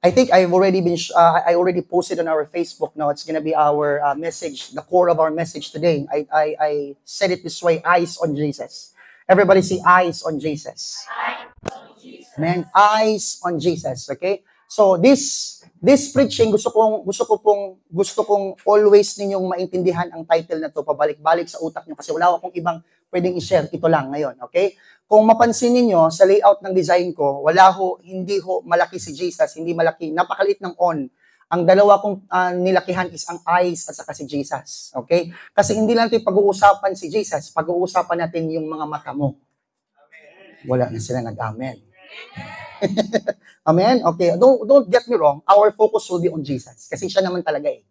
I think I've already been, I already posted on our Facebook now. It's going to be our message, the core of our message today. I said it this way, eyes on Jesus. Everybody see eyes on Jesus. Man, eyes on Jesus, okay? So this preaching, gusto kong always ninyong maintindihan ang title na to, pabalik-balik sa utak niyo kasi wala akong ibang pwedeng i-share, ito lang ngayon, okay? Kung mapansin niyo sa layout ng design ko, hindi ho malaki si Jesus, hindi malaki, napakaliit ng on. Ang dalawa kong nilakihan is ang eyes at saka si Jesus, okay? Kasi hindi lang ito pag-uusapan si Jesus, pag-uusapan natin yung mga mata mo. Wala na sila nag-amen. Amen? Okay, don't get me wrong, our focus will be on Jesus. Kasi siya naman talaga eh.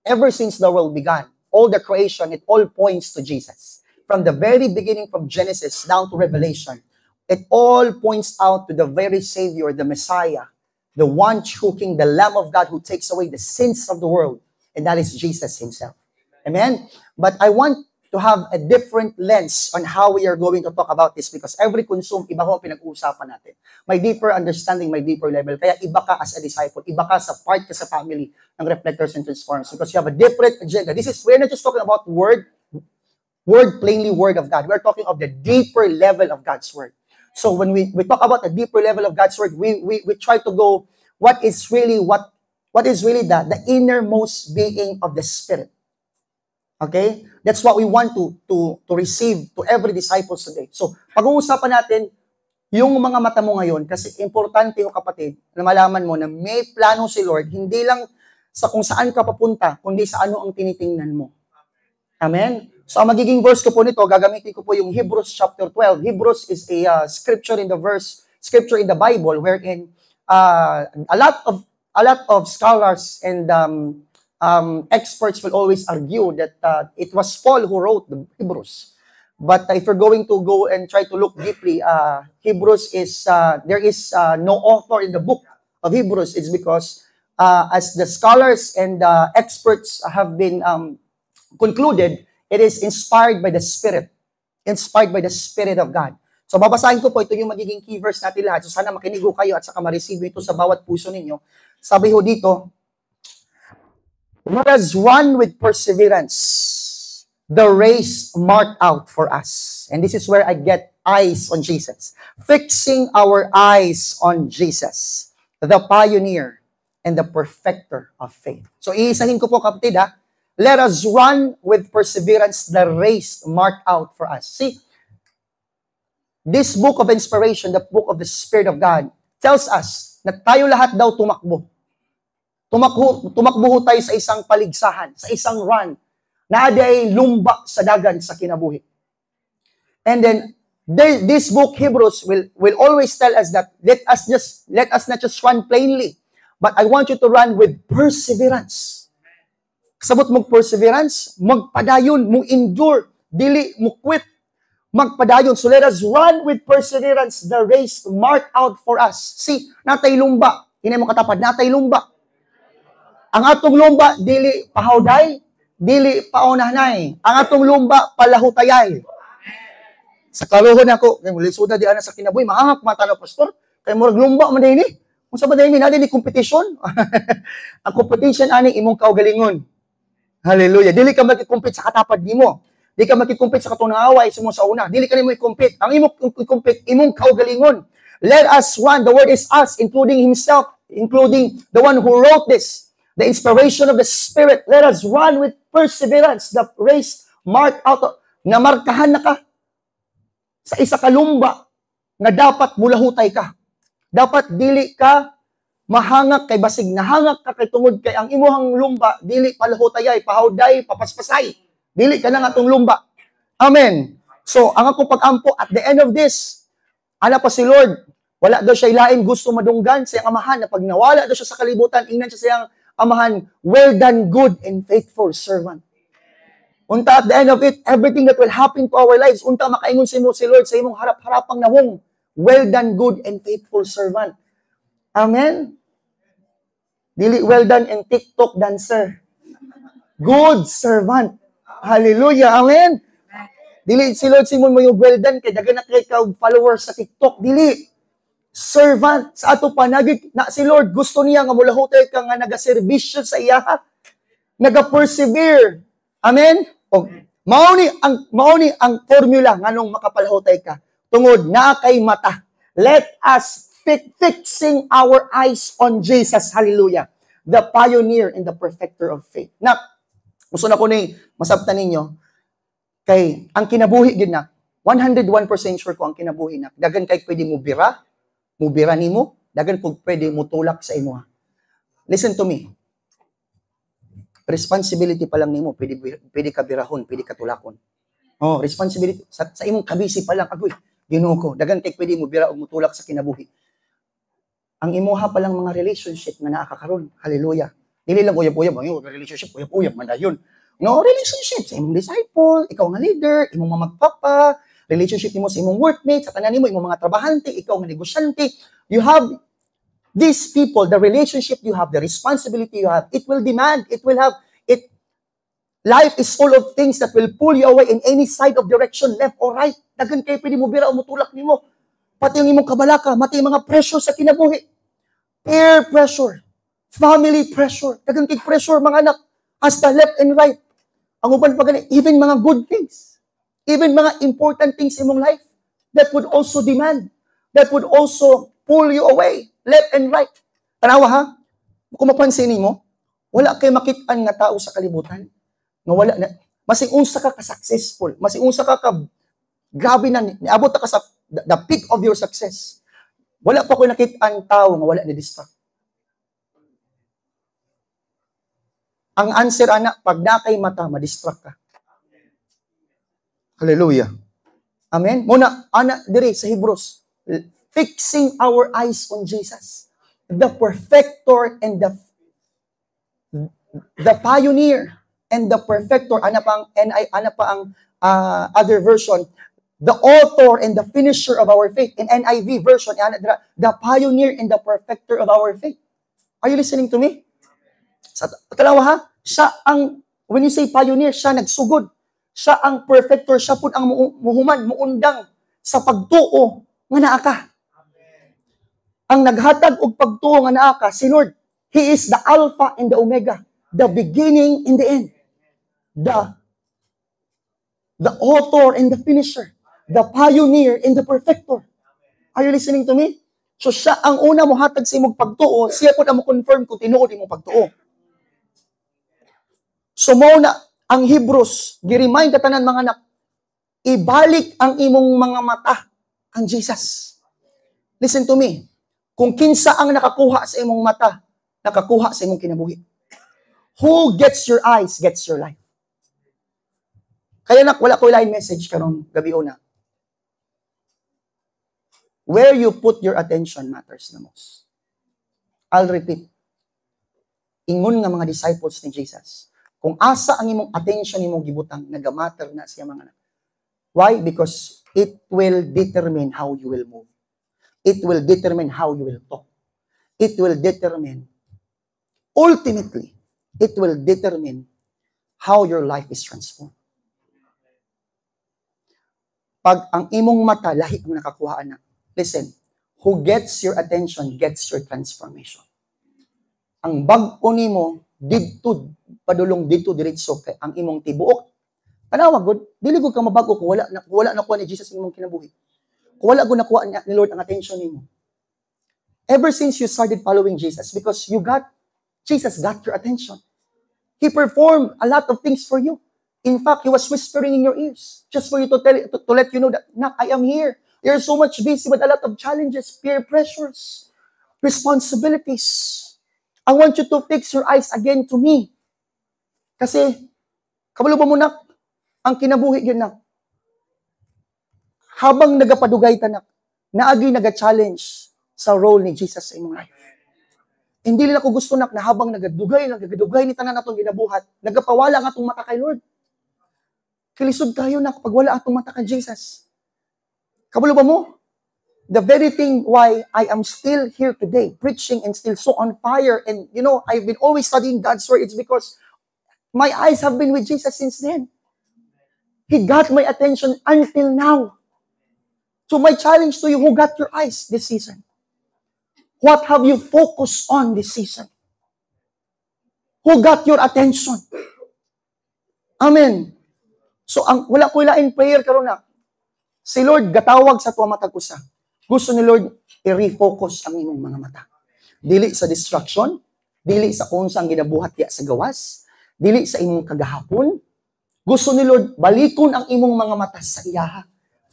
Ever since the world began, all the creation, it all points to Jesus. From the very beginning, from Genesis down to Revelation, it all points out to the very Savior, the Messiah, the one choking, the Lamb of God who takes away the sins of the world. And that is Jesus himself. Amen? But I want to have a different lens on how we are going to talk about this because every consume, iba ho pinag-uusapan natin. My deeper understanding, my deeper level. Kaya iba ka as a disciple, iba ka sa part ka sa family ng Reflectors and Transformers because you have a different agenda. We're not just talking about word plainly word of God. We're talking of the deeper level of God's word. So when we talk about the deeper level of God's word, we try to go what is really the innermost being of the Spirit. Okay? That's what we want to receive to every disciple today. So, pag-uusapan natin yung mga mata mo ngayon kasi importante o kapatid na malaman mo na may plano si Lord, hindi lang sa kung saan ka papunta, kundi sa ano ang tinitingnan mo. Amen? So, ang magiging verse ko po nito, gagamitin ko po yung Hebrews chapter 12. Hebrews is a scripture in the Bible wherein a lot of scholars and experts will always argue that it was Paul who wrote the Hebrews. But if you're going to go and try to look deeply, Hebrews is, there is no author in the book of Hebrews. It's because as the scholars and experts have been concluded, it is inspired by the Spirit of God. So babasahin ko po, ito yung magiging key verse natin lahat. So sana makinig ho kayo at saka ma-receive ito sa bawat puso ninyo. Sabi ho dito, let us run with perseverance the race marked out for us. And this is where I get eyes on Jesus. Fixing our eyes on Jesus, the pioneer and the perfecter of faith. So iisahin ko po kapatid ha. Let us run with perseverance the race marked out for us. See, this book of inspiration, the book of the Spirit of God, tells us na tayo lahat daw tumakbo. Tumakbo tayo sa isang paligsahan, sa isang run, na ay lumba sa dagan sa kinabuhi. And then, this book, Hebrews, will always tell us that let us not just run plainly, but I want you to run with perseverance. Kasabot mong perseverance, magpadayon, mong endure, dili mo quit, magpadayon. So let us run with perseverance the race marked out for us. See, natay lumba, hinay mo katapad, natay lumba. Ang atong lumba, dili pahawday, dili paunahnay. Ang atong lumba, palahutayay. Sa kaluhon ako, kay mulisuda di ana sa kinabuhi, mahangak mata na pastor, kay murag lumba man din ni. Kung sa baday natin ni competition. Ang competition ani imong kaugalingon. Hallelujah. Dili ka makikompete sa katapad nimo. Dili ka makikompete sa katunaway sa una. Dili ka nimo i-compete. Ang imong i-compete imong kaugalingon. Let us run. The word is us, including himself, including the one who wrote this. The inspiration of the Spirit. Let us run with perseverance. The race marked out. Namarkahan na ka sa isa ka lumba na dapat mulahutay ka. Dapat dili ka mahangak kay basig nahangak ka kay tungod kay ang imuhang lumba dili palahutayay, pahawday, papaspasay. Dili ka na nga tong lumba. Amen. So, ang ako pag-ampo at the end of this, ana pa si Lord, wala daw siya ilain gusto madunggan sa iyang amahan na pag nawala daw siya sa kalibutan, ingnan siya sa iyang amahan, well done, good and faithful servant. Unta at the end of it, everything that will happen to our lives, unta makaingon si mo si Lord sa imong harap-harapang nawong, well done, good and faithful servant. Amen? Dili well done and TikTok dancer. Good servant. Hallelujah. Amen? Dili si Lord Simon mo yung well done kay dagan na kay ka followers sa TikTok. Dili. servant sa ato panagig na si Lord gusto niya nga mulahutay ka nga nagaserbisyo sa iya, naga-persevere. Amen? O, mauni ang formula nganong makapalahutay ka. Tungod na kay mata. Let us fixing our eyes on Jesus. Hallelujah. The pioneer and the perfecter of faith. Na, gusto na ko ni masabtan ninyo, kay ang kinabuhi gid na, 101% sure ko ang kinabuhi na. Dagan kay pwede mo bira nimo, dagan pug pwede mo tulak sa imo. Listen to me. Responsibility pa lang nimo, pwede ka birahon, pwede ka tulakon. Oh, responsibility sa imong kabisi pa lang, agoy, Ginoo ko, dagan kay pwede mo bira og mutulak sa kinabuhi. Ang imuha pa lang mga relationship na nakakaroon. Hallelujah. Dili lang uyab-uyab, relationship uyab-uyab man dayon. No, relationship sa imong disciple, ikaw nga leader, imong mga magpapa, relationship nimo sa imong workmate, sa tanan nimo imong mga trabahante, ikaw nga negosyante. You have these people, the relationship you have, the responsibility you have, it will demand, life is full of things that will pull you away in any side of direction, left or right. Dagan kay pwede mo bira o mutulak nimo. Pati yung imong kabalaka, mati yung mga pressure sa kinabuhi. Peer pressure, family pressure, dagan kay pressure mga anak, hasta left and right. Ang uban pa gani, even mga good things, even mga important things in mong life, that would also demand, that would also pull you away, left and right. Tanawa ha, kung mapansinin mo, wala kay makitaan nga tao sa kalibutan, nga wala na, masing unsa ka ka-successful, masing unsa ka grabe na, niabot ka sa the peak of your success. Wala pa ko nakitaan tao nga wala na distract. Ang answer, anak, pag nakay mata, madistract ka. Hallelujah. Amen? Muna, anak, diri sa Hebrews, fixing our eyes on Jesus, the perfecter and the pioneer and the perfecter, ano pa ang other version, the author and the finisher of our faith. In NIV version, the pioneer and the perfecter of our faith. Are you listening to me? Sa kalawa ha, siya ang, when you say pioneer, siya nagsugod. Siya ang perfecter, siya po ang muhuman, muundang sa pagtuo nga naa ka. Ang naghatag og pagtuo nga naa ka, si Lord. He is the Alpha and the Omega, the beginning and the end. The author and the finisher, the pioneer and the perfecter. Are you listening to me? So siya ang una mo hatag sa imong pagtuo, siya po na mo confirm kung tinuod imong pagtuo. So mo na, ang Hebrews, gi-remind ka tanan mga anak, ibalik ang imong mga mata ang Jesus. Listen to me. Kung kinsa ang nakakuha sa imong mata, nakakuha sa imong kinabuhi. Who gets your eyes, gets your life. Kaya nak, wala ko line message karong gabi una. Where you put your attention matters the most. I'll repeat. Ingon nga mga disciples ni Jesus. Kung asa ang imong attention imong gibutang, nagamatter na siya mga anak. Why? Because it will determine how you will move. It will determine how you will talk. It will determine, ultimately, it will determine how your life is transformed. Pag ang imong mata, lahi ang nakakuha na. Listen, who gets your attention gets your transformation. Ang bag-o nimo, didto, padulong dito diretso kay ang imong tibuok. Tanawa gud, dili gud ka mabago kung wala nakuha ni Jesus ang imong kinabuhi. Kung wala gud nakuha ni Lord ang attention nimo. Ever since you started following Jesus, because Jesus got your attention. He performed a lot of things for you. In fact, He was whispering in your ears just for you to let you know that, Nak, I am here. You're so much busy with a lot of challenges, peer pressures, responsibilities. I want you to fix your eyes again to me. Kasi, kabalo ba mo, Nak, ang kinabuhi yun, Nak. Habang nagapadugay ka, Nak, naagi naga-challenge sa role ni Jesus sa imong life. Hindi nila ko gusto, Nak, na habang nagadugay ni tanan atong ginabuhat, nagapawala nga atong mata kay Lord. Kilisod kayo, Nak, pag wala atong mata kay Jesus. Kabalo ba mo? The very thing why I am still here today, preaching and still so on fire, and I've been always studying God's Word, it's because my eyes have been with Jesus since then. He got my attention until now. So my challenge to you, who got your eyes this season? What have you focused on this season? Who got your attention? Amen. So, wala ko ilain prayer karon na. Si Lord gatawag sa tuwa matag usa. Gusto ni Lord i-refocus ang imong mga mata. Dili sa distraction, dili sa unsang ginabuhat diya sa gawas, dili sa imong kagahapon. Gusto ni Lord balikon ang imong mga mata sa iyaha.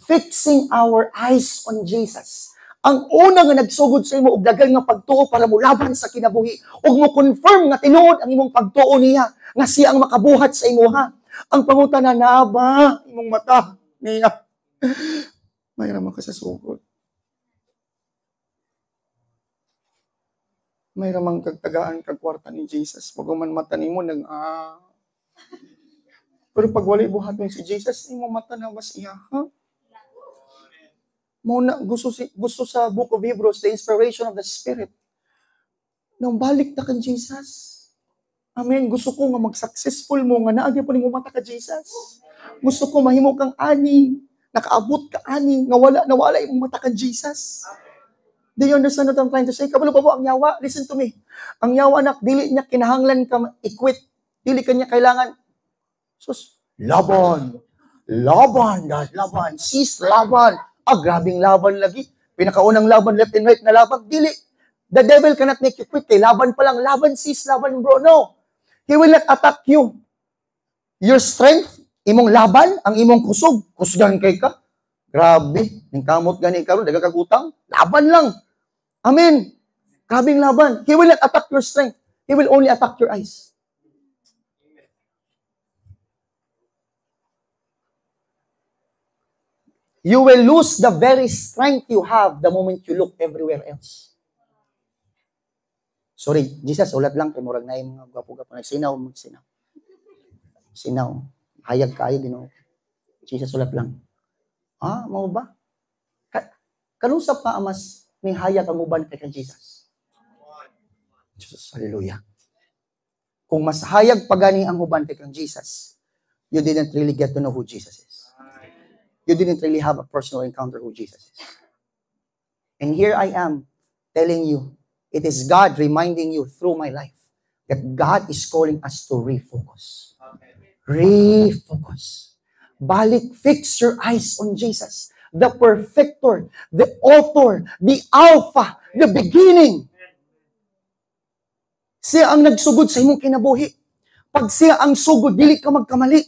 Fixing our eyes on Jesus. Ang una nga nagsugod sa imo og daghang nga pagtuo para mulaban sa kinabuhi ug mo confirm nga tinuod ang imong pagtuo niya nga siya ang makabuhat sa imuha. Ang pangutana na ba imong mata niya? May raman ka sa sugod. May ramang kagtagaan kag kwarta ni Jesus. Pag man mata nimo nag Pero pag wali buhaton si Jesus, imo mata na mas iya, ha? Muna, gusto sa Book of Hebrews, the inspiration of the Spirit. Nang balik na kan Jesus. Amen. Gusto ko nga mag-successful mo, nga naagya po ning mata ka Jesus. Gusto ko mahimo kang ani, nakaabot ka ani, nga nawala imong mata kan Jesus. Do you understand what I'm trying to say? Kabalo pa po ang yawa. Listen to me. Ang yawa anak, dili niya kinahanglan ka i-quit. Dili kanya kailangan. Sus, laban. Sis, laban. Grabing laban lagi. Pinakaunang laban, left and right na laban. Dili. The devil cannot make you quit. Kay laban pa lang. Laban sis, laban bro. No. He will not attack you. Your strength, imong laban, ang imong kusog. Kusgan kay ka. Grabe. Ning kamot gani karon daga kag utang. Laban lang. Amen. Grabing laban. He will not attack your strength. He will only attack your eyes. You will lose the very strength you have the moment you look everywhere else. Sorry, Jesus, ulat lang. Kaya murag na yung mga gwapo-gwapo. Sinaw. Hayag kayo, din. Jesus, ulat lang. Mau ba? Kanusap ka amas may hayag ang uban kay Jesus. Jesus, hallelujah. Kung mas hayag pagani ang uban kay Jesus, you didn't really get to know who Jesus is. You didn't really have a personal encounter with Jesus is. And here I am telling you, it is God reminding you through my life that God is calling us to refocus. Refocus. Balik, fix your eyes on Jesus, the perfecter, the author, the alpha, the beginning. Siya ang nagsugod sa imong kinabuhi. Pag siya ang sugod, dili ka magkamali.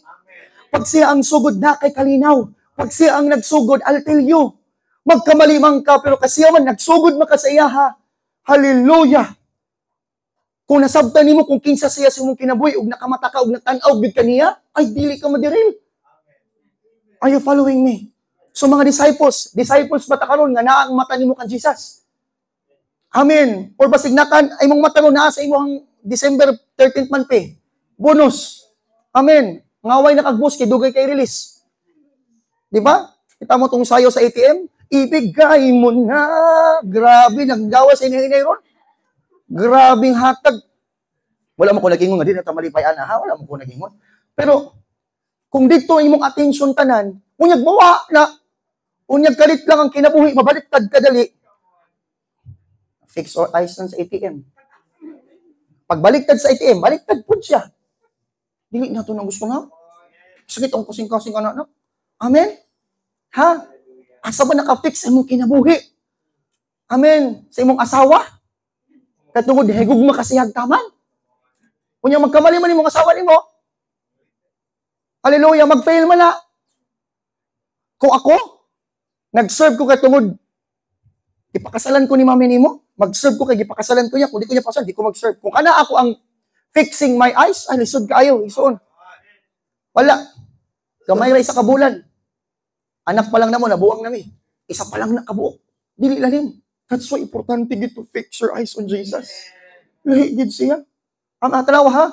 Pag siya ang sugod, na kay kalinaw. Pag siya ang nagsugod, I'll tell you, magkamali man ka, pero kasi man, nagsugod man ka sa iya, ha? Hallelujah! Kung nasabtan nimo kung kinsa siya sa imong kinabuhi, ug nakamata ka, ug natanaw big kaniya, ay, dili ka madiril. Are you following me? So mga disciples bata karon nga naa ang mata nimo kan Jesus. Amen. Or basig nakan ay mong mata naa sa imong December 13th man pay. Bonus. Amen. Ngaway na kag-boss kay dugay kay release. Di ba? Kita mo tong sayo sa ATM, ibigay mo na. Grabe, naggawa sa inay ron. Grabing hatag. Wala mo ko nagingon nga, di na tamalipay ana, ha? Wala mo ko nagingon. Pero, kung dito imong atensyon tanan, unyag mawa na, unyag kalit lang ang kinabuhi, mabaliktad kadali. Fix our eyes sa ATM. Pagbaliktad sa ATM, baliktad po siya. Dili na ito na gusto nga. Sakit ang kasing-kasing anak na. Amen? Ha? Asa ba nakafix sa imong kinabuhi? Amen? Sa imong asawa? Katungod, higug makasihag taman? Kung yung magkamali man imong asawa nimo, hallelujah, mag-fail man na. Kung ako, nag-serve ko katungod, ipakasalan ko ni mami nimo, mag-serve ko kay ipakasalan ko niya, kung di ko niya pasalan, di ko mag-serve. Kung kana ako ang fixing my eyes, ay, lisod kaayo, isuon. Wala. Gamay ra isa ka bulan. Anak pa lang na mo, nabuang nami. Isa pa lang nakabuok. Dili lalim. That's why importante gid to fix your eyes on Jesus. Lahi gid siya. Ang atalawa ha,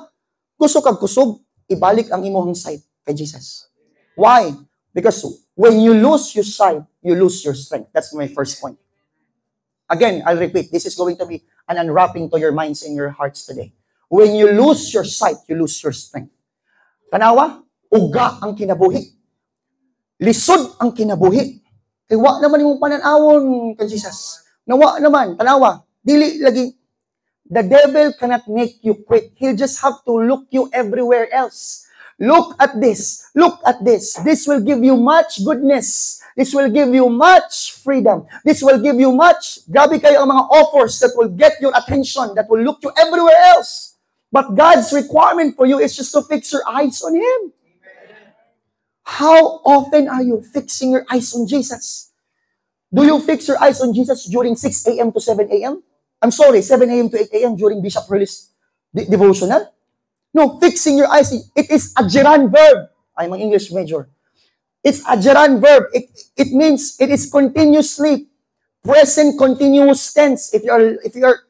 gusto kag kusog, ibalik ang imong sight kay Jesus. Why? Because when you lose your sight, you lose your strength. That's my first point. Again, I'll repeat, this is going to be an unwrapping to your minds and your hearts today. When you lose your sight, you lose your strength. Tanawa, uga ang kinabuhi. Lisod ang kinabuhi. Kaya wa naman yung pananawon kay Jesus. Nawa naman, tanawa. Dili lagi. The devil cannot make you quit. He'll just have to look you everywhere else. Look at this. Look at this. This will give you much goodness. This will give you much freedom. This will give you much. Grabe kayo ang mga offers that will get your attention, that will look you everywhere else. But God's requirement for you is just to fix your eyes on Him. How often are you fixing your eyes on Jesus? Do you fix your eyes on Jesus during 6 a.m. to 7 a.m.? I'm sorry, 7 a.m. to 8 a.m. during Bishop Hurley's devotional? No, fixing your eyes, it is a gerund verb. I'm an English major. It's a gerund verb. It means it is continuously, present continuous tense. If you're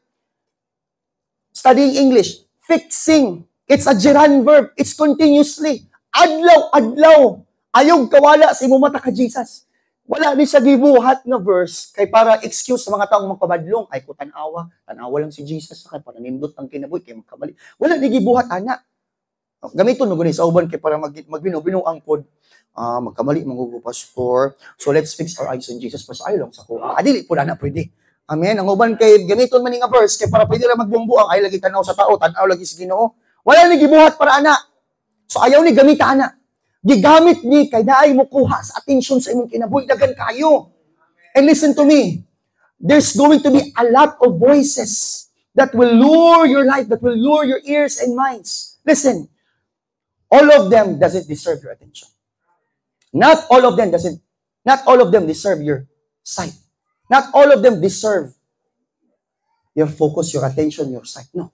studying English, fixing, it's a gerund verb. It's continuously. Adlaw. Ayog kawala sa imong mata ka Jesus. Wala ni siya gibuhat na verse kay para excuse sa mga taong magpabadlong. Ay ko tanawa lang si Jesus kay para nindot ang kinabuhi kay magkamali. Wala ni gibuhat ana. Gamiton mo gani sa uban kay para magbino-binuang pod. Magkamali mangugo pastor. So let's fix our eyes on Jesus. Pastor ay lang sa ko. Dili po na pwede. Amen. Ang uban kay gamiton man nga verse kay para pwede ra magbuang ay lagi tanaw sa tao, tanaw lagi sa Ginoo. Wala ni gibuhat para ana. So ayaw ni gamita ana. Gigamit ni kay daay mo kuha sa attention sa imong kinabuhi dagan kayo. And listen to me. There's going to be a lot of voices that will lure your life, that will lure your ears and minds. Listen. All of them doesn't deserve your attention. Not all of them deserve your sight. Not all of them deserve your focus, your attention, your sight. No.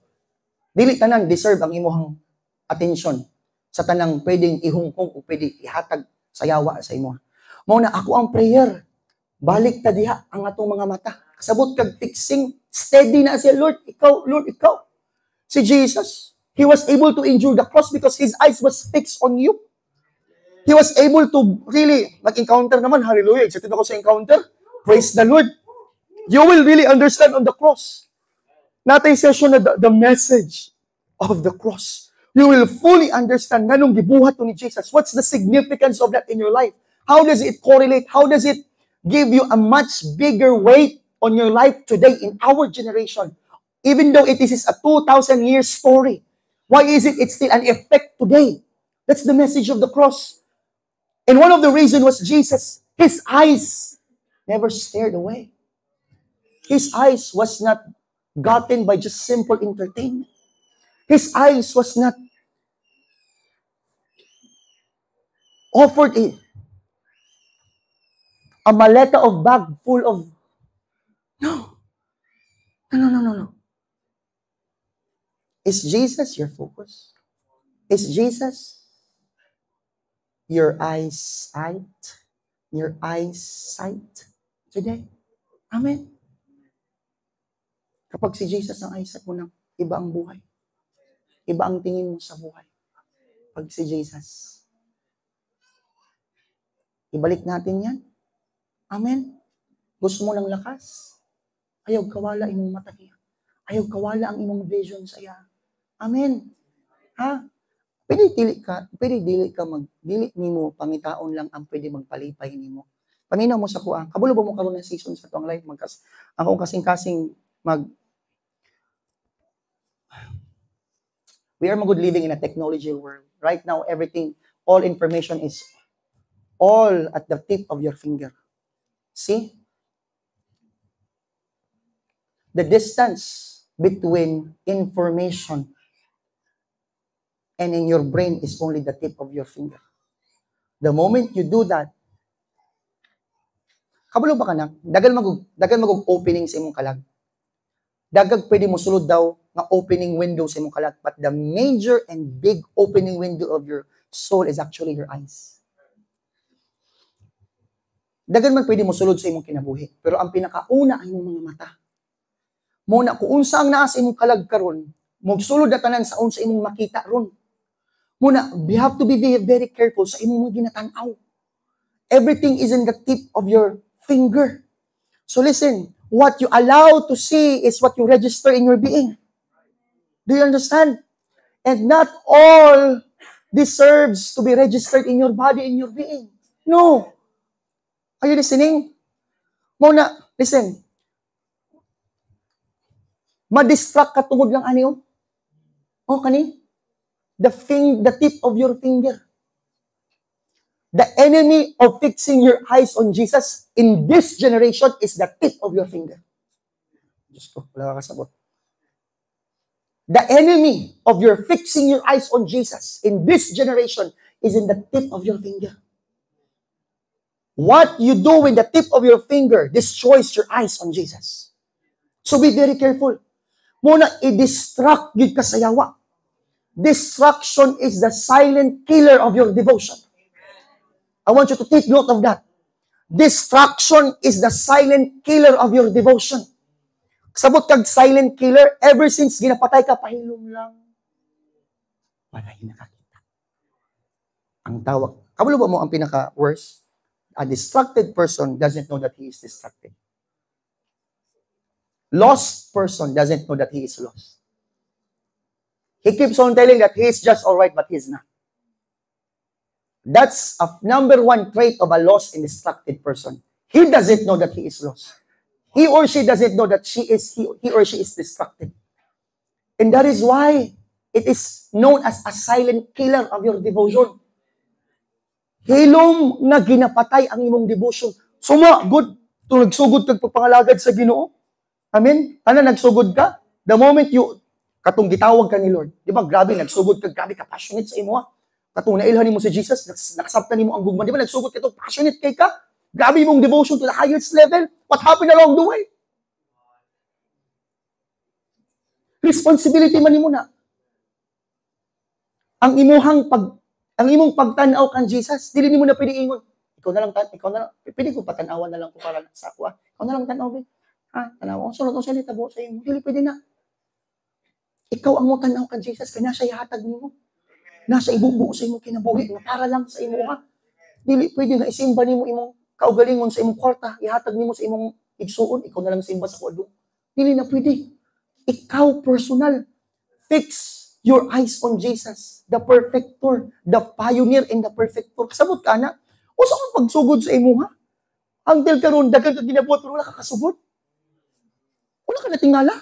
Dili tanan deserve ang imong attention sa tanang pwedeng ihungkong o pwedeng ihatag sa yawa sa imo. Mao na ako ang prayer. Balik ta diha ang atong mga mata. Kasabot kag fixing, steady na siya, Lord, ikaw. Si Jesus, He was able to endure the cross because His eyes was fixed on you. He was able to really mag-encounter naman. Hallelujah. Excited ako sa encounter. Praise the Lord. You will really understand on the cross. Natay session na the message of the cross. You will fully understand nanong gibuhat to ni Jesus. What's the significance of that in your life? How does it correlate? How does it give you a much bigger weight on your life today in our generation? Even though it is a 2,000-year story, why is it it's still an effect today? That's the message of the cross. And one of the reasons was Jesus, His eyes never stared away. His eyes was not gotten by just simple entertainment. His eyes was not offered a maleta of bag full of... No. Is Jesus your focus? Is Jesus your eyesight? Your eyesight today? Amen. Kapag si Jesus ang eyesight mo na, iba ang buhay. Iba ang tingin mo sa buhay. Pag si Jesus. Ibalik natin yan. Amen. Gusto mo ng lakas? Ayaw kawala imong mata niya. Ayaw kawala ang imong vision sa iya. Amen. Ha? Pwede dili ka dili nimo pangitaon lang ang pwede magpalipay nimo. Paminaw mo sa kuha. Kabulo ba mo karon ng season sa tuang life ako kasing-kasing we are good living in a technology world. Right now everything, all information is all at the tip of your finger. See? The distance between information and in your brain is only the tip of your finger. The moment you do that, kabalo ba ka na? Dagan mag opening sa imong kalag. Dagag pwede mo sulod daw nga opening window sa imong kalag. But the major and big opening window of your soul is actually your eyes. Dagan man pwede mo sulod sa imong kinabuhi. Pero ang pinakauna ay imong mga mata. Muna, kung unsa ang naa sa imong kalag karon, magsulod na tanan sa unsa imong makita ron. Muna, we have to be very, very careful sa imong ginatanaw. Everything is in the tip of your finger. So listen, what you allow to see is what you register in your being. Do you understand? And not all deserves to be registered in your body, in your being. No. Are you listening? Muna, listen. Ma-distract ka tungod lang ani oh. Oh, kani? The tip of your finger. The enemy of fixing your eyes on Jesus in this generation is the tip of your finger. Diyos ko, wala ka kasabot. The enemy of your fixing your eyes on Jesus in this generation is in the tip of your finger. What you do with the tip of your finger destroys your eyes on Jesus. So be very careful. Muna, i-distract yun ka sa yawa. Distraction is the silent killer of your devotion. I want you to take note of that. Distraction is the silent killer of your devotion. Sabot kag silent killer, ever since ginapatay ka, pahilom lang. Wala nakakita. Ang tawag, kabalo ba mo ang pinaka-worst? A distracted person doesn't know that he is distracted. Lost person doesn't know that he is lost. He keeps on telling that he is just alright, but he is not. That's a number one trait of a lost and distracted person. He doesn't know that he is lost. He or she doesn't know that he or she is distracted. And that is why it is known as a silent killer of your devotion. Hilom na ginapatay ang imong devotion. Good. Ito nagsugod kag pagpangalagad sa Ginoo. Amen? Ano, nagsugod ka? The moment katong gitawag ka ni Lord. Di ba, grabe, nagsugod ka, grabe ka, passionate sa imo ha. Katong nailhan mo si Jesus, nakasaptan mo ang gugman. Di ba, nagsugod ka ito, passionate kay ka? Grabe mong devotion to the highest level. What happened along the way? Responsibility man mo na. Ang imong pagtanaw kan Jesus, dili nimo na pwede ingon. Ikaw na lang, pwede ko patanawan na lang ko para sa ako. Ikaw na lang tanaw, tanaw, sunod ang salita mo sa imo. Dili pwede na. Ikaw ang mo tanaw kan Jesus, kaya nasa ihatag nimo. Nasa ibubuo sa imong kinabuhi, para lang sa imo ha. Dili pwede nga isimba nimo imong kaugalingon sa imong kwarta, ihatag nimo sa imong igsuon, ikaw na lang simba sa kuadto. Dili na pwede. Ikaw personal. Fix your eyes on Jesus, the perfecter, the pioneer and the perfecter. Kasabot ka na. O saan pagsugod sa imo ha? Until karon dagan ka ginabuhat pero wala ka kasugod. Wala ka natingala.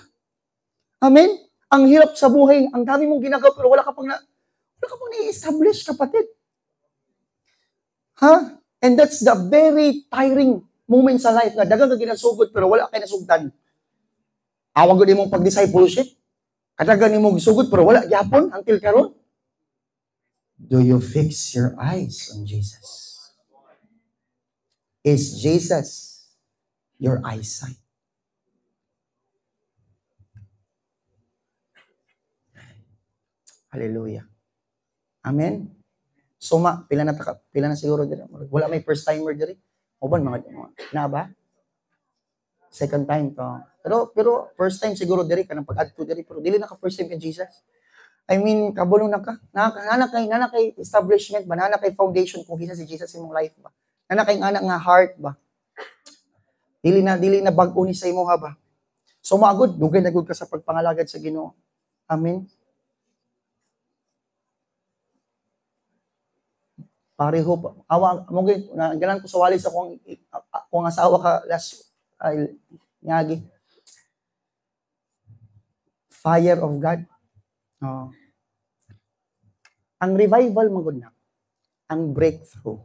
Amen? Ang hirap sa buhay, ang dami mong ginagawa pero wala ka pang i-establish, kapatid. Ha? And that's the very tiring moment sa life na dagang ka ginasugod pero wala ka nasugdan. Awag ko mong pag-discipleship. Kadagan mong sugod pero wala gyapon until karon. Do you fix your eyes on Jesus? Is Jesus your eyesight? Hallelujah. Amen. Suma, pila na siguro diri. Wala may first timer diri. Uban mga na ba? Second time to. Pero first time siguro diri kanang pag-adto diri pero dili na ka first time kay Jesus. I mean, kabulong na ka. Nana kay establishment ba? Nana kay foundation kung kisa si Jesus imong life ba? Nana kay anak nga heart ba? Dili na bag-o ni sa imo ha ba? So maagod, dugay na gud ka sa pagpangalagad sa Ginoo. Amen. Pareho pa. Ganan ko sa wali sa kung asawa ka last nyagi. Fire of God. Oh. Ang revival magud na. Ang breakthrough.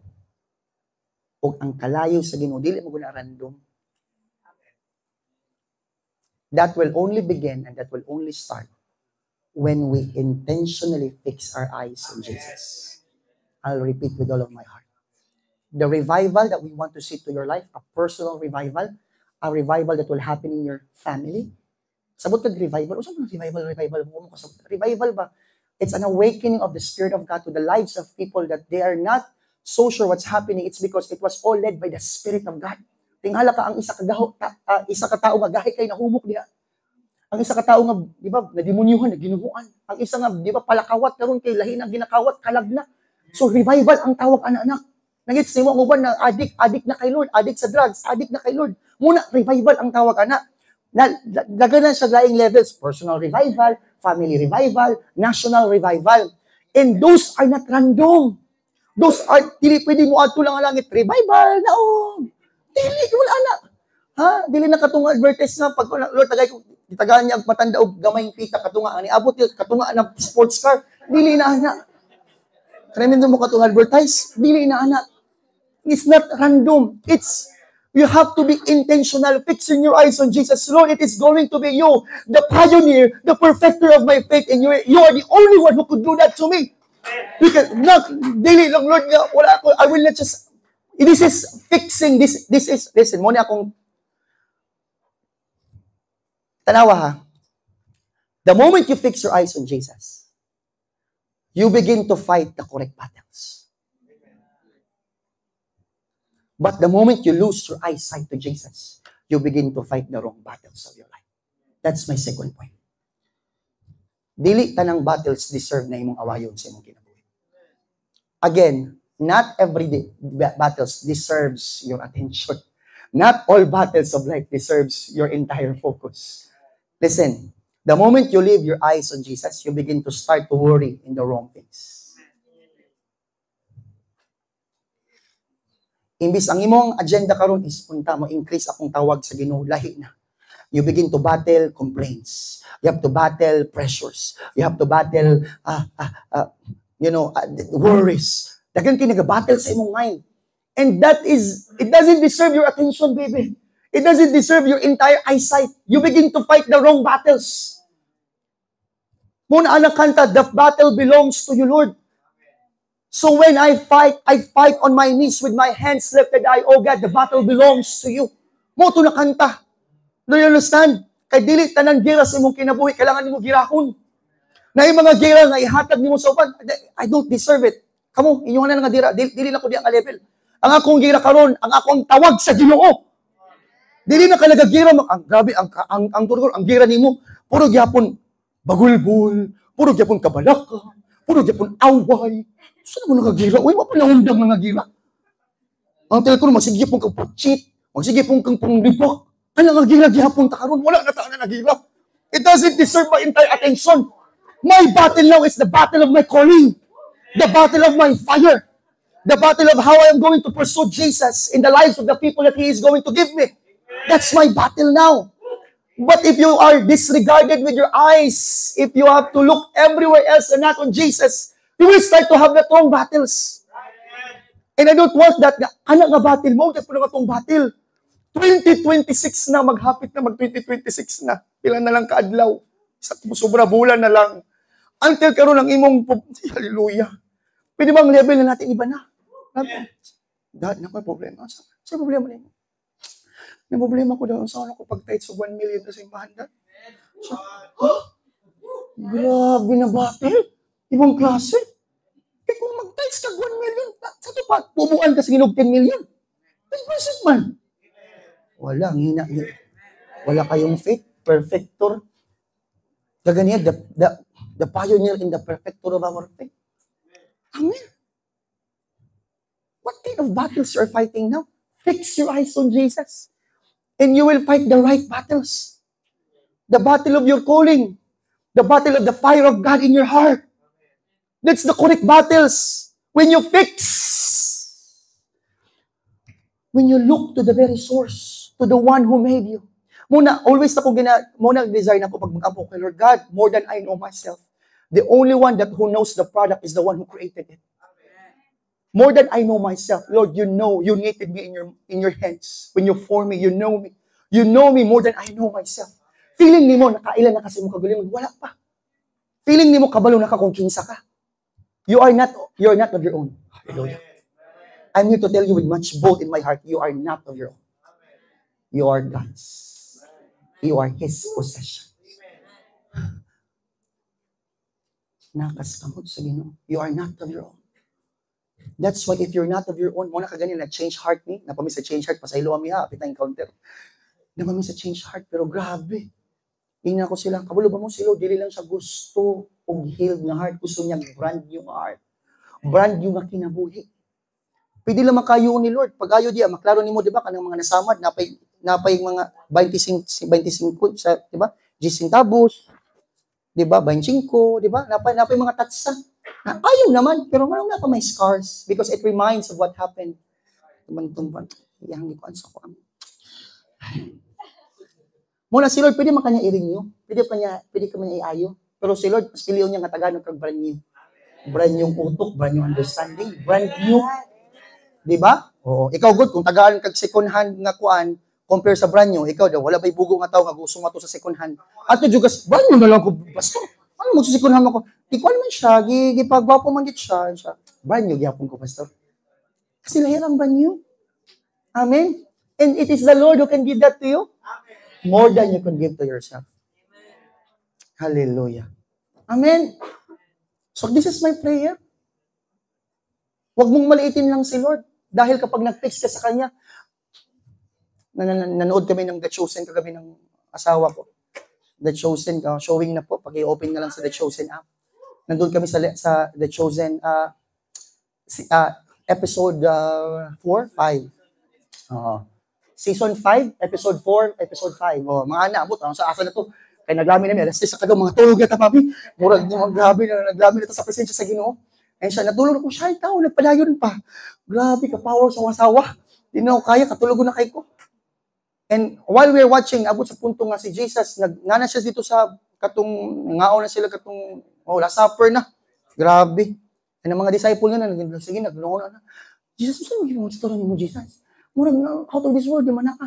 O ang kalayo sa Ginoo dili magud na random. That will only begin and that will only start when we intentionally fix our eyes on Jesus. I'll repeat with all of my heart. The revival that we want to see to your life, a personal revival, a revival that will happen in your family. Sabot kag revival. O saan revival? Revival ba? It's an awakening of the Spirit of God to the lives of people that they are not so sure what's happening. It's because it was all led by the Spirit of God. Tingala ka ang isa ka tao nga gahi kay nahumok diha. Ang isa ka tao nga, di ba, nadimunyuhan, naginuhuan. Ang isa nga, di ba, palakawat karon kay lahi na ginakawat, kalag na. So revival ang tawag anak-anak. Nagits nimo ang uban na addict na kay Lord, addict sa drugs, addict na kay Lord. Muna revival ang tawag anak. Daghan sa laing levels, personal revival, family revival, national revival. And those are not random. Those are dili pwede mo adto lang ang langit revival naon. Dili wala na. Ha? Dili na katunga advertise nga pag Lord tagay ko itagaan niya matanda og gamay kita katunga ani abot yun katunga na sports car. Dili na ana. Tremendo mo katunga advertise. Dili na ana. It's not random. You have to be intentional, fixing your eyes on Jesus. Lord, it is going to be you, the pioneer, the perfecter of my faith, and you are the only one who could do that to me. You can not dili lang Lord nga wala ako. I will not just. This is fixing. This is listen. Mo ni akong tanawa ha. The moment you fix your eyes on Jesus, you begin to fight the correct battles. But the moment you lose your eyesight to Jesus, you begin to fight the wrong battles of your life. That's my second point. Dili tanang battles deserve na imong awayon sa imong kinabuhi. Again, not every battles deserves your attention. Not all battles of life deserves your entire focus. Listen, the moment you leave your eyes on Jesus, you begin to start to worry in the wrong things. Imbis ang imong agenda karon is punta mo increase akong tawag sa Ginoo, lahi na. You begin to battle complaints. You have to battle pressures. You have to battle worries. Dagan kay nagabattle sa imong mind. And it doesn't deserve your attention, baby. It doesn't deserve your entire eyesight. You begin to fight the wrong battles. Muna anak kanta, the battle belongs to you, Lord. So when I fight on my knees with my hands lifted high. Oh God, the battle belongs to you. Mo to na kanta. Do you understand? Kay dili tanan gira sa imong kinabuhi, kailangan nimo girahon. Na yung mga gira nga ihatag nimo sa uban, I don't deserve it. Kamo, inyo na nga dira, dili na ko di ang level. Ang akong gira karon, ang akong tawag sa Ginoo. Dili na ka nagagira, grabe ang turgor, ang gira nimo, puro gyapon bagulbul, puro gyapon kabalaka, puro gyapon away. Saan mo nakagira? Uy, wapa na undang nangagira. Ang tala ko, masigip mong kang pag-cheat, masigip mong kang panglibak. Ano nakagira-gihapon ta karon? Wala na ta na nagira. It doesn't deserve my entire attention. My battle now is the battle of my calling. The battle of my fire. The battle of how I am going to pursue Jesus in the lives of the people that He is going to give me. That's my battle now. But if you are disregarded with your eyes, if you have to look everywhere else and not on Jesus, you will start to have the wrong battles. And I don't want that. Anak nga battle mo, kaya po na itong battle. 2026 na, maghapit na, mag-2026 na. Ilan na lang kaadlaw. Sobra bulan na lang. Until karon ang imong, hallelujah. Pwede bang level na natin iba na? Dahil na ko problema. Sa problema na yun. May problema ko daw. Saan ako pag-tight sa 1 million na sa imbahan na? Grabe na battle. Ibang klase. Eh kung mag-tight ka 1 million, sa ito pa, pubuan ka sa ginog 10 million. Ay, versus man. Wala, hina. Wala kayong faith, perfector. Kaganyan, the pioneer in the perfector of our faith. Amen. What kind of battles you are fighting now? Fix your eyes on Jesus. And you will fight the right battles. The battle of your calling. The battle of the fire of God in your heart. That's the correct battles. When you look to the very source, to the one who made you. Always desire na ko pag mag-apo kay Lord God, more than I know myself. The only one who knows the product is the one who created it. More than I know myself, Lord, you knitted me in your hands. When you formed me, you know me. You know me more than I know myself. Feeling ni mo, nakailan na kasi mo kagalingon, wala pa. Feeling ni mo, kabalo na ka kung kinsa ka. You're not of your own. Hallelujah. I'm here to tell you with much bold in my heart, you are not of your own. You are God's. You are His possession. Nakaskamot sa Ginoo. You are not of your own. That's why if you're not of your own, muna ka ganyan, na-change heart ni, napami sa change heart, pasaylo kami ha, apit na encounter. Napami sa change heart, pero grabe. Tingnan ko sila, kabalo ba mo sila, dili lang siya gusto og healed na heart, gusto niya brand new heart. Brand new nga kinabuhi. Pwede lang makayo ni Lord. Pag ayo diya, maklaro nimo, di ba, kanang mga nasamad, napay mga 25 sa, di ba, 10 centavos, di ba, 25, di ba, napay mga tatsa. Ayaw naman, pero wala pa may scars because it reminds of what happened. Tumban, iyangi ko sa ko. Muna si Lord, pwede man kanya i-renew. Pwede ka manya iayo. Pero si Lord, mas piliyon niya nga Tagalog kag brand new. Brand new utok, brand new understanding, brand new. Di ba? Oo. Ikaw good, kung tagaan kag second hand nga kuan, compare sa brand new, ikaw daw, wala ba'y bugo nga tao nga gusto nga to sa second hand. Ato jugas, brand new na lang ko, pastor. Ano mo sa second hand ako? Ikuan man siya, gipagwapo man git siya. Brand new, gyapon ko, pastor. Kasi lahirang brand new. Amen? And it is the Lord who can give that to you. More than you can give to yourself. Hallelujah. Amen. So this is my prayer. Huwag mong maliitin lang si Lord. Dahil kapag nag-fix ka sa Kanya, nanood kami ng The Chosen kagabi ng asawa ko. The Chosen, showing na po. Pag-i-open na lang sa The Chosen app. Nandun kami sa The Chosen episode 4, 5. Season 5, episode 4, episode 5. Mga anak, sa asa na to. Kaya naglami namin, alas 6 sa kagaw, mga tulog na mami. Murag grabe na, naglami na to sa presensya sa Ginoo. And siya, natulog na ko, siya, tao, nagpadayon pa. Grabe, ka-power sa wasawa. Di na ako kaya, katulog na kay ko. And while we're watching, abot sa punto nga si Jesus, nga na siya dito sa katong, ngao na sila katong, last supper na. Grabe. And ang mga disciple nga na, sige, naglungo na. Jesus, saan mo story mo, Jesus? Murag na, out of this world, di man na ka.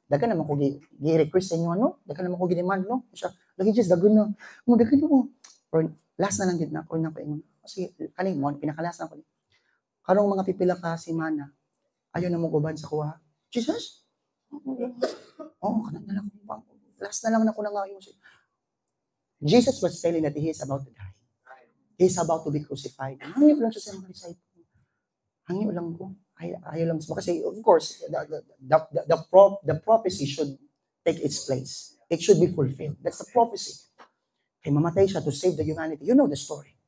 Dagan naman ko gi-request sa inyo, dagan naman ko gi-demand, siya, lagi just, dagan na. Dagan mo. Or last na lang, na ko ingon. Kasi, kanin mo, pinakalas na ko. Karong mga pipila ka si Mana, ayaw na mo guban sa kuha. Jesus? Kanan na lang. Last na lang na ko na nga yung Jesus was telling that he is about to die. He is about to be crucified. Hangyo lang siya sa mga disciple. Hangyo lang ko. Ayaw lang sa kasi of course the prophecy should take its place. It should be fulfilled. That's the prophecy. Kaya mamatay siya to save the humanity. You know the story.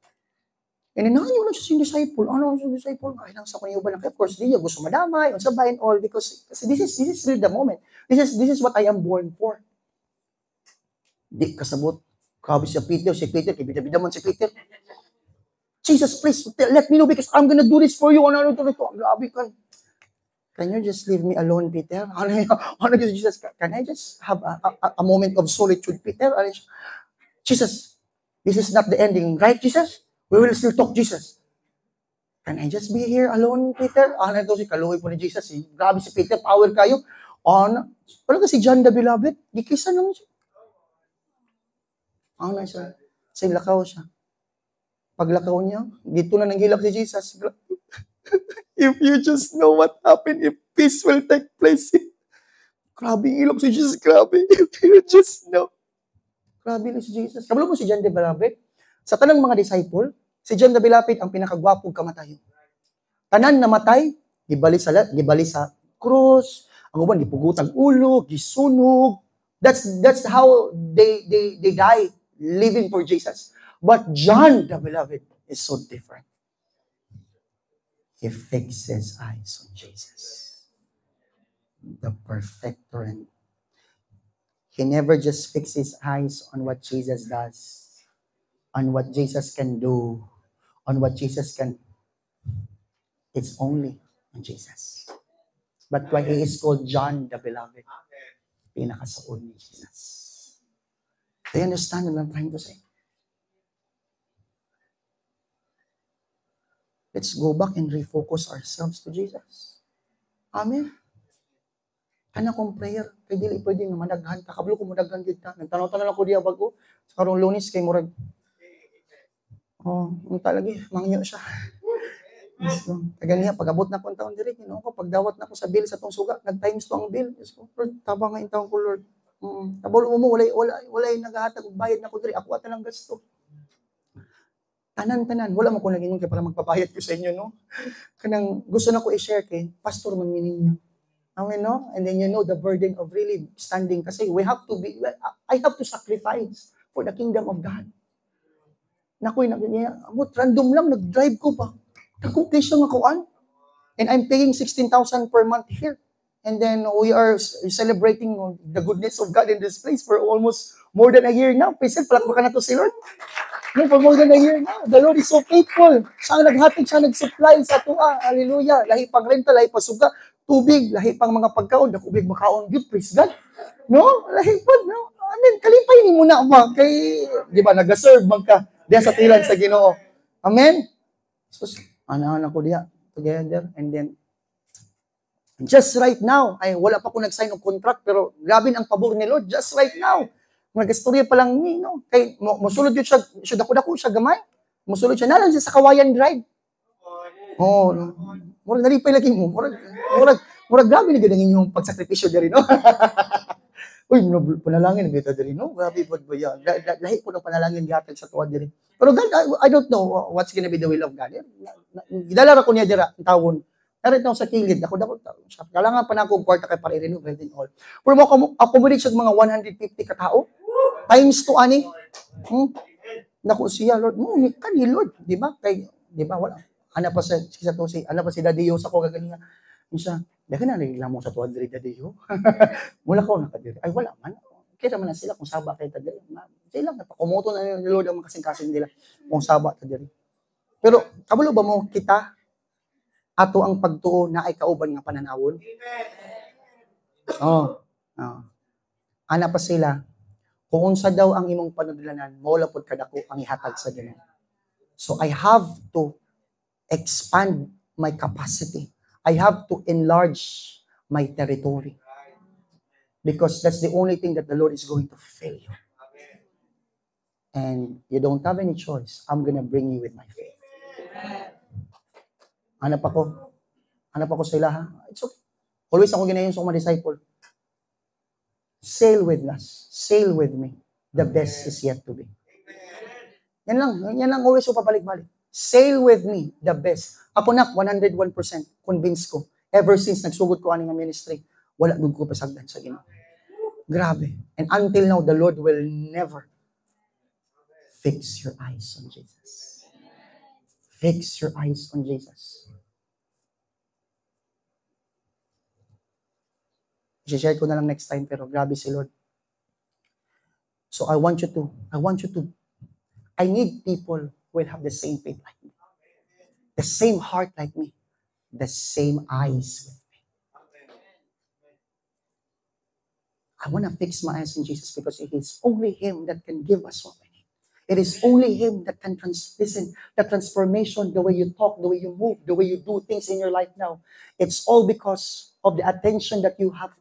And then lang siya yung disciple. Ano yung disciple? Ay lang sa kanya ba? Of course, di niya gusto madamay, unsabay and all because this is really the moment. This is what I am born for. Di kasabot. Grabe si Peter, kay bida-bida man si Peter. Jesus, please, let me know because I'm gonna do this for you. Ano to? Grabe ka. Can you just leave me alone, Peter? Jesus, can I just have a moment of solitude, Peter? Jesus, this is not the ending, right, Jesus? We will still talk, Jesus. Can I just be here alone, Peter? Ano to si kaluhoy po ni Jesus? Grabe si Peter, power kayo. Wala ka si John the Beloved? Di kisa naman siya. Ano siya? Sa lakaw siya. Paglakaw niya, dito na nanghilak si Jesus. If you just know what happened, if peace will take place. Grabe ilok si Jesus, grabe. If you just know. Grabe ilok si Jesus. Kabalo mo si John the Beloved? Sa tanang mga disciple, si John the Beloved ang pinakagwapong kamatayon. Tanan namatay, gibali sa krus, ang uban gipugutang ulo, gisunog. That's how they die living for Jesus. But John the Beloved is so different. He fixes eyes on Jesus, the perfecter. And he never just fixes eyes on what Jesus does, on what Jesus can do, on what Jesus can. It's only on Jesus. But why he is called John the Beloved? Pinakasaon ni Jesus. Do you understand what I'm trying to say? Let's go back and refocus ourselves to Jesus. Amen. Kana kong prayer, kay dili pwede nga madaghan ta. Kablo ko madaghan gid ta. Nagtanaw-tanaw lang ko diya bago. Sa karong Lunes kay murag. Unta lagi, mangyo siya. So, kagani pag-abot na ko taon diri, ko pagdawat na ko sa bill sa tong suga, nag-times 2 ang bill. Yes, Lord, tabang nga intawon ko, Lord. Tabol mo wala nagahatag og bayad na ko diri. Ako ata lang gasto. Tanan, wala mo ko nag-ingon kay para magpapayat ko sa inyo, no? Kanang gusto na ko i-share kay pastor man ninyo. Amen, no? And then you know the burden of really standing kasi I have to sacrifice for the kingdom of God. Nakoy, random lang, nag-drive ko pa. Takong presyo nga kuan. And I'm paying 16,000 per month here. And then we are celebrating the goodness of God in this place for almost more than a year now. Present, palakpakan na to si Lord. No, for more than a year now. The Lord is so faithful. Siya ang naghatid, siya nag-supply sa tuwa. Hallelujah. Lahi pang renta, lahi pang suga, tubig, lahi pang mga pagkaon, nakubig makaon, good, praise God. No? Lahi pa, no? I mean, kalipay ni muna ba? Kay, di ba, nag-serve man ka diya sa tilan sa Ginoo. Amen? So, anak ko diya, together, and then, just right now, ay wala pa ko nag-sign ng contract, pero grabe ang pabor ni Lord, just right now. Nag-istorya pa lang ni, no? Kay, musulod yun siya, dako-dako siya gamay. Musulod siya, nalang siya sa Kawayan Drive. Oh, no. Murag nalipay lagi mo. Murag grabe na ganyan yung pagsakripisyo diri, no? Uy, panalangin na diri, no? Grabe po ba yan? Lahi po ng panalangin gatag sa tuwa diri. Pero God, I don't know what's gonna be the will of God. Gidalara ko niya dira, ang tawon. Narito sa kilid, dako siya. Kailangan pa na akong kwarta kay para i-renovate and all. Pero mo accommodate siya mga 150 katao. Times 2 ani. Naku siya, Lord. Kani Lord, di ba? Kay, di ba, wala. Ana pa si Daddy Yo sa ko gaganiya. Isa, daga na nila mo sa tuwa diri Daddy Yo. Mula ko nakadiri. Ay wala man. Kita man na sila kung saba kay Daddy. Sila na pakumoto na ni Lord ang makasing-kasing nila kung saba ta diri. Pero kabalo ba mo kita ato ang pagtuo na ay kauban nga pananawon? Oh. Ana pa sila, kung unsa daw ang imong panudlanan, mawala pod kadako ang ihatag sa Ginoo. So I have to expand my capacity. I have to enlarge my territory. Because that's the only thing that the Lord is going to fill you. And you don't have any choice. I'm gonna bring you with my faith. Hanap ako sa ilaha. It's okay. Always ako ginayon sa mga disciple. Sail with us. Sail with me. The best is yet to be. Yan lang always ko pabalik-balik. Sail with me. The best. Ako na, 101% convinced ko. Ever since nagsugod ko aning ministry, wala gud ko pasagdan sa Ginoo. Grabe. And until now, the Lord will never fix your eyes on Jesus. Fix your eyes on Jesus. I-share ko na lang next time, pero grabe si Lord. So I need people who will have the same faith like me. The same heart like me. The same eyes with me. I want to fix my eyes on Jesus because it is only Him that can give us what we need. It is only Him that can the transformation, the way you talk, the way you move, the way you do things in your life now. It's all because of the attention that you have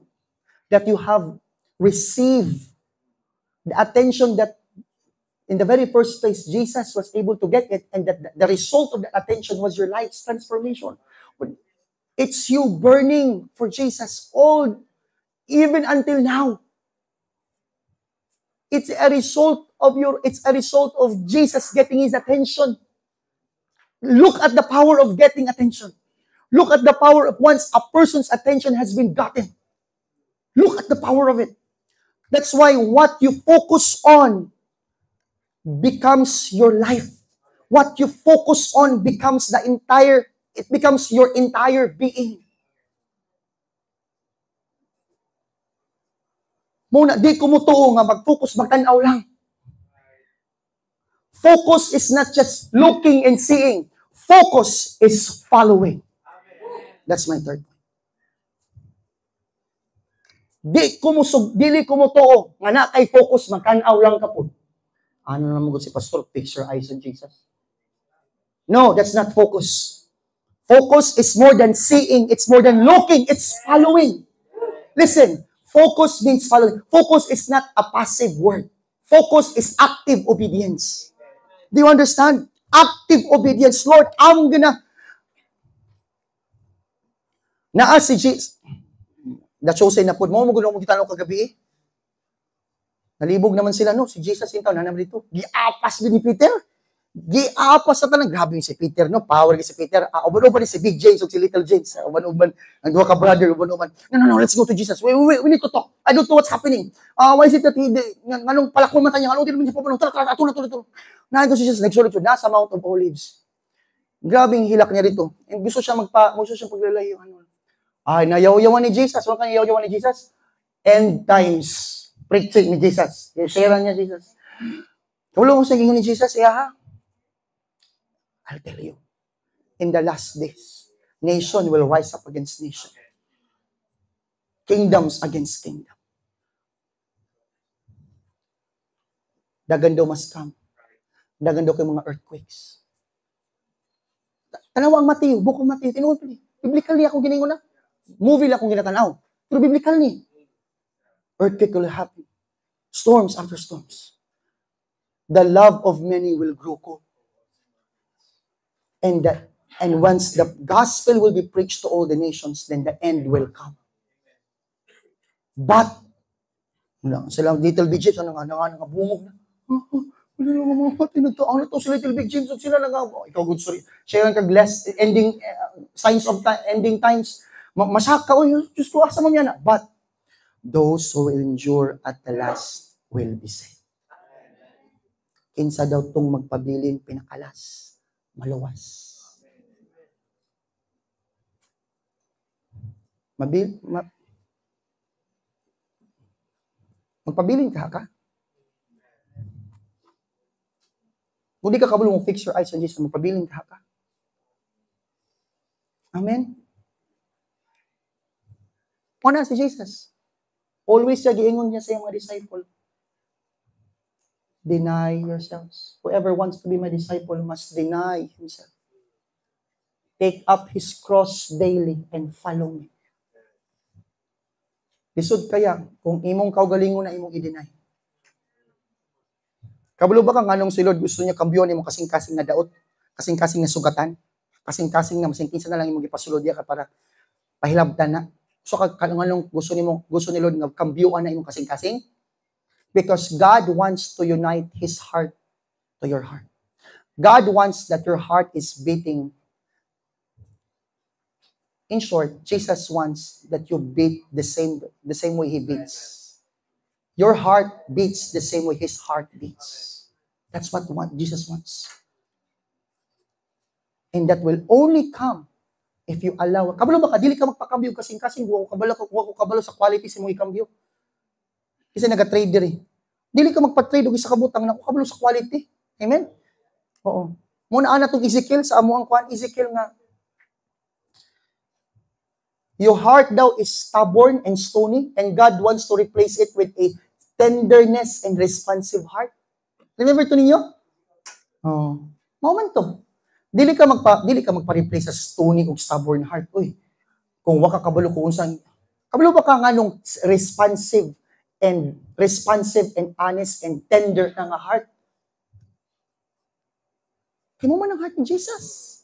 received. The attention that in the very first place, Jesus was able to get it, and that the result of that attention was your life's transformation. It's you burning for Jesus even until now. It's a result of Jesus getting His attention. Look at the power of getting attention. Look at the power of once a person's attention has been gotten. Look at the power of it. That's why what you focus on becomes your life. What you focus on becomes your entire being. Muna, di ko mo tuo nga mag-focus, magtanaw lang. Focus is not just looking and seeing. Focus is following. That's my third point. Dili ko mo tuo nga na kay focus, magtanaw lang ka po. Ano naman si Pastor, fix your eyes on Jesus? No, that's not focus. Focus is more than seeing, it's more than looking, it's following. Listen, focus means following. Focus is not a passive word. Focus is active obedience. Do you understand? Active obedience. Lord, I'm gonna... si Jesus. The chosen na po. Mo gitanong kagabi eh. Nalibog naman sila, no? Si Jesus yung taon, naman dito. Giapas din ni Peter. Giapas sa tanang. Grabe yung si Peter, no? Power yung si Peter. Uban-uban si Big James o si Little James. Uban-uban. Ang dua ka brother, uban-uban. No, let's go to Jesus. We need to talk. I don't know what's happening. Why is it that nganong palakon man tayo, anong tinamang siya po, tara, atulo. Nahin ko si Jesus, nagsulit siya, nasa Mount of Olives. Grabe yung hilak niya rito. And gusto siya paglalayo. Ay, nayaw-yawan ni Jesus. Ano kang nayaw-yawan ni Jesus? End times. Preaching ni Jesus. Share niya Jesus. Kaulo mo sa gingon ni Jesus, ha? I'll tell you, in the last days, nation will rise up against nation. Kingdoms against kingdom. Dagan daw mas come. Dagan daw kay mga earthquakes. Tanawa ang Mateo, book of Mateo, tinuod pa ni. Biblical niya akong giningon na. Movie lang akong ginatanaw. Pero biblical ni. Earthquake will happen. Storms after storms. The love of many will grow cold. And once the gospel will be preached to all the nations, then the end will come. But, sila Little Big James, nangabungog na. Wala lang mga pati na to. Ano to si Little Big James? Sila ikaw good story. Share ang kag-less ending, signs of ending times. Masaka, Diyos ko, asa mo yan. But, those who will endure at the last will be saved. Kinsa daw tong magpabilin, pinakalas, maluwas. Magpabilin ka? Kung di ka kabalo mong fix your eyes on Jesus, magpabilin ka? Amen? Una si Jesus. Always siya giingon niya sa mga disciple. Deny yourselves. Whoever wants to be my disciple must deny himself. Take up his cross daily and follow me. Lisod kaya, kung imong kaugalingon na imong i-deny. Kabalo ba kang anong si Lord gusto niya kambyon imong kasing-kasing na daot, kasing-kasing na sugatan, kasing-kasing na masingkinsa na lang imong ipasulod diya para pahilabtan na. So anong gusto ni Lord nga kambyoan na imong kasing-kasing? Because God wants to unite His heart to your heart. God wants that your heart is beating. In short, Jesus wants that you beat the same way He beats. Your heart beats the same way His heart beats. That's what Jesus wants. And that will only come if you allow. Kabalo ba ka? Dili ka magpakambyo kasing-kasing. Huwag ko kabalo sa quality sa mong ikambyo. Kasi naga-trade eh. Dili ka magpa-trade o isa kabutang na kabalo sa quality. Amen? Oo. Muna ana itong Ezekiel sa amo ang kuan. Ezekiel nga, your heart daw is stubborn and stony, and God wants to replace it with a tenderness and responsive heart. Remember to ninyo? Oh, moment to. Dili ka magpa-replace sa stony ug stubborn heart. Uy, kung wa ka kabalo ko unsa, kabalo ba ka nganong responsive and honest and tender nga heart? Kimo man ang heart ni Jesus.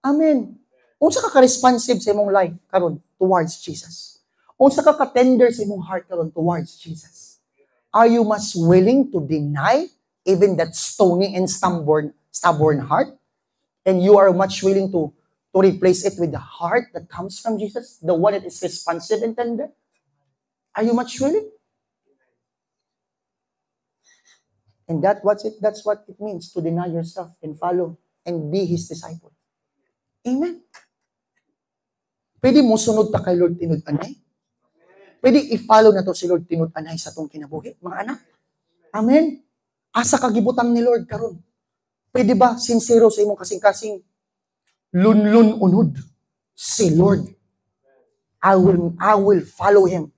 Amen. Unsa ka ka-responsive sa imong life karon towards Jesus? Unsa ka ka-tender sa imong heart karon towards Jesus? Are you much willing to deny even that stony and stubborn heart? And you are much willing to replace it with the heart that comes from Jesus, the one that is responsive and tender? Are you much willing? And that's what it means to deny yourself and follow and be His disciple. Amen. Pwede mo sunod ta kay Lord tinud-anay. Pwede i-follow na to si Lord tinud-anay sa tong kinabuhi, mga anak. Amen. Asa kagibutang ni Lord karon. Pwede ba sincero sa imong kasing-kasing lunlun unod si Lord? I will follow Him.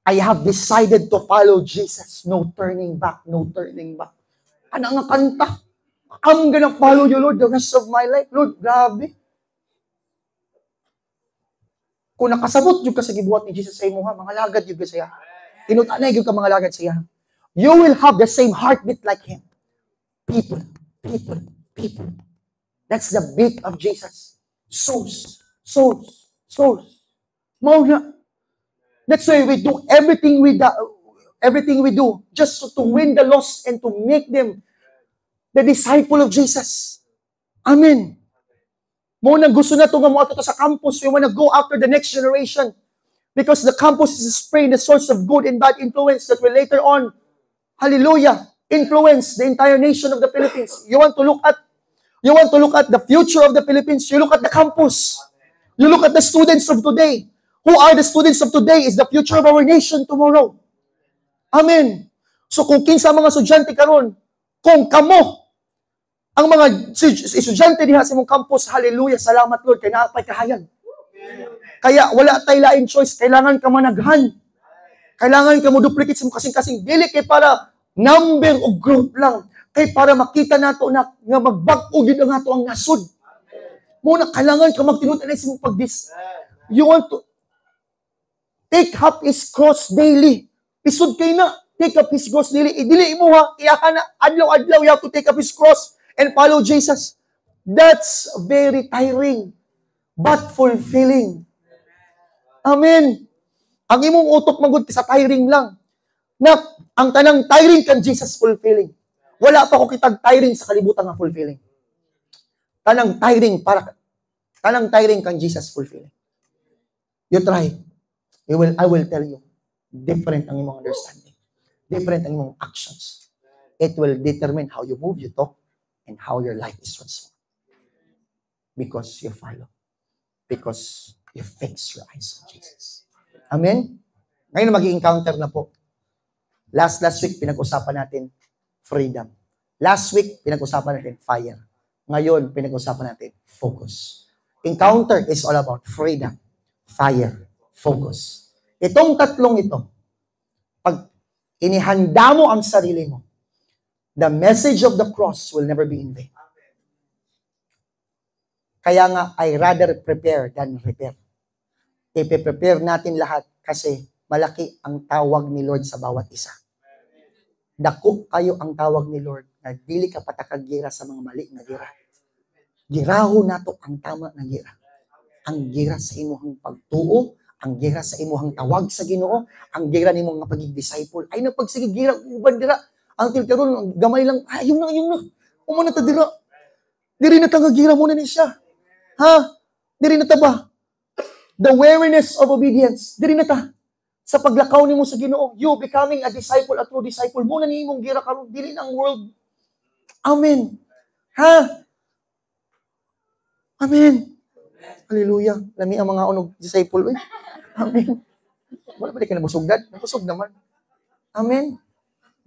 I have decided to follow Jesus. No turning back, no turning back. Ano nga kanta? I'm gonna follow you, Lord, the rest of my life. Lord, grabe. Kung nakasabot yung ka sa gibuhat ni Jesus sa imo, mga lagad yung ka siya. Tinutanay yung ka mga lagad siya. You will have the same heartbeat like Him. People. That's the beat of Jesus. Souls. Mauna. That's why we do everything we do just to win the lost and to make them the disciple of Jesus. Amen. Muna gusto na ito nga mo ato sa campus. We want to go after the next generation. Because the campus is spraying the source of good and bad influence that will later on, hallelujah, influence the entire nation of the Philippines. You want to look at the future of the Philippines. You look at the campus. You look at the students of today. Who are the students of today is the future of our nation tomorrow. Amen. So kung kinsa mga estudyante karon, kung kamo ang mga estudyante diha sa imong campus, hallelujah, salamat Lord, kay naapay kahayag. Kaya wala tay lain choice, kailangan ka managhan. Kailangan ka mo duplicate sa kasing-kasing. Dili kay para number o growth lang. Kay para makita nato na nga magbag-o gid ang ato ang nasod. Muna kailangan ka magtinud-an sa imong pagdis. You want to take up His cross daily. Isud kay na, take up His cross daily. Dili mo ha, iyakan na, adlaw-adlaw, you have to take up His cross and follow Jesus. That's very tiring, but fulfilling. Amen. Ang imong utok magud sa tiring lang. Na ang tanang tiring kan Jesus fulfilling. Wala pa ko kitag tiring sa kalibutan nga fulfilling. Tanang tiring kan Jesus fulfilling. You try. I will tell you. Different ang imong understanding. Different ang imong actions. It will determine how you move, you talk, and how your life is transformed. Because you follow. Because you fix your eyes on Jesus. Amen? Ngayon mag-i-encounter na po. Last week, pinag-usapan natin freedom. Last week, pinag-usapan natin fire. Ngayon, pinag-usapan natin focus. Encounter is all about freedom, fire, focus. Itong tatlong ito, pag inihanda mo ang sarili mo, the message of the cross will never be in vain. Kaya nga, I rather prepare than repair. Ipe-prepare natin lahat kasi malaki ang tawag ni Lord sa bawat isa. Dako kayo ang tawag ni Lord na dili ka patakagira sa mga mali na gira. Giraho nato ang tama na gira. Ang gira sa imuhang pagtuo, ang gira sa imuhang tawag sa Ginoo, ang gira nimong nga pagiging disciple. Ay na pagsige gira uban dira. Ang tilkaron gamay lang. Ayun na. Umo na ta dira. Diri na ta nga gira mo na ni siya. Ha? Diri na ta ba? The wariness of obedience. Diri na ta. Sa paglakaw nimo sa Ginoo, you becoming a disciple, a true disciple, muna ni imong gira karon dili ang world. Amen. Ha? Amen. Hallelujah. Lami ang mga unog disciple. Amen. Wala ba di ka nabusog dad? Nabusog naman. Amen.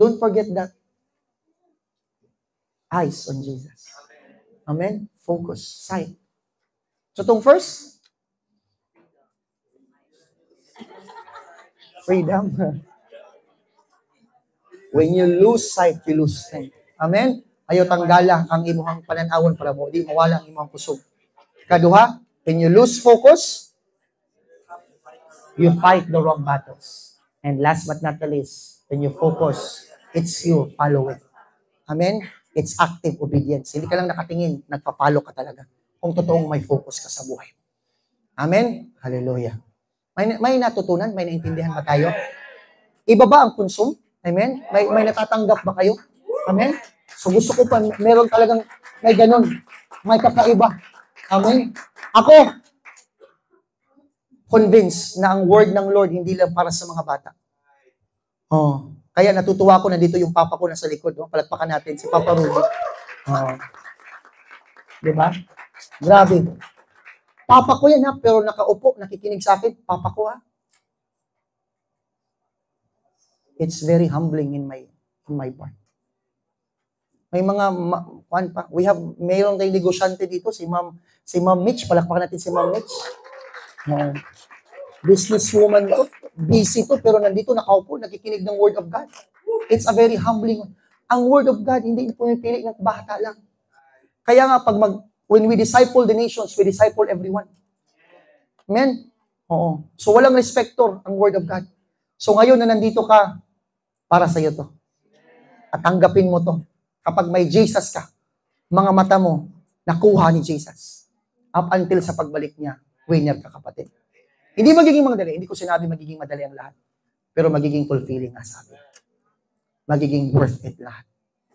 Don't forget that. Eyes on Jesus. Amen. Focus. Sight. So itong first, freedom. When you lose sight, you lose strength. Amen? Ayaw tanggala ang imuhang pananawon para mo. Di mawala ang imuhang kusog. Kaduha, when you lose focus, you fight the wrong battles. And last but not the least, when you focus, it's you, follow it. Amen? It's active obedience. Hindi ka lang nakatingin, nagpa-follow ka talaga. Kung totoong may focus ka sa buhay. Amen? Hallelujah. May natutunan? May naintindihan ba tayo? Iba ba ang consume? Amen? May natatanggap ba kayo? Amen? So gusto ko pa, meron talagang may ganun. May kakaiba. Amen? Ako, convinced na ang word ng Lord hindi lang para sa mga bata. Oh, kaya natutuwa ko na dito yung papa ko nasa likod. Oh. Palagpakan natin si Papa Rudy. Oh. Diba? Grabe. Papa ko yan ha, pero nakaupo, nakikinig sa akin. Papa ko ha. It's very humbling in my part. May mga, mayroon kayong negosyante dito, si Ma'am Mitch, palakpakan natin si Ma'am Mitch. Businesswoman to, busy to, pero nandito nakaupo, nakikinig ng Word of God. It's a very humbling. Ang Word of God, hindi pumipili ng bata lang. Kaya nga, when we disciple the nations, we disciple everyone. Amen? Oo. So, walang respector ang Word of God. So, ngayon na nandito ka, para sa'yo to. At tanggapin mo to. Kapag may Jesus ka, mga mata mo, nakuha ni Jesus. Up until sa pagbalik niya, winner ka kapatid. Hindi magiging madali. Hindi ko sinabi magiging madali ang lahat. Pero magiging fulfilling nga sabi. Magiging worth it lahat.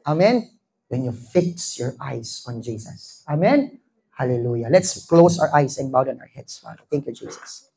Amen? When you fix your eyes on Jesus. Amen? Hallelujah. Let's close our eyes and bow down our heads, Father. Thank you, Jesus.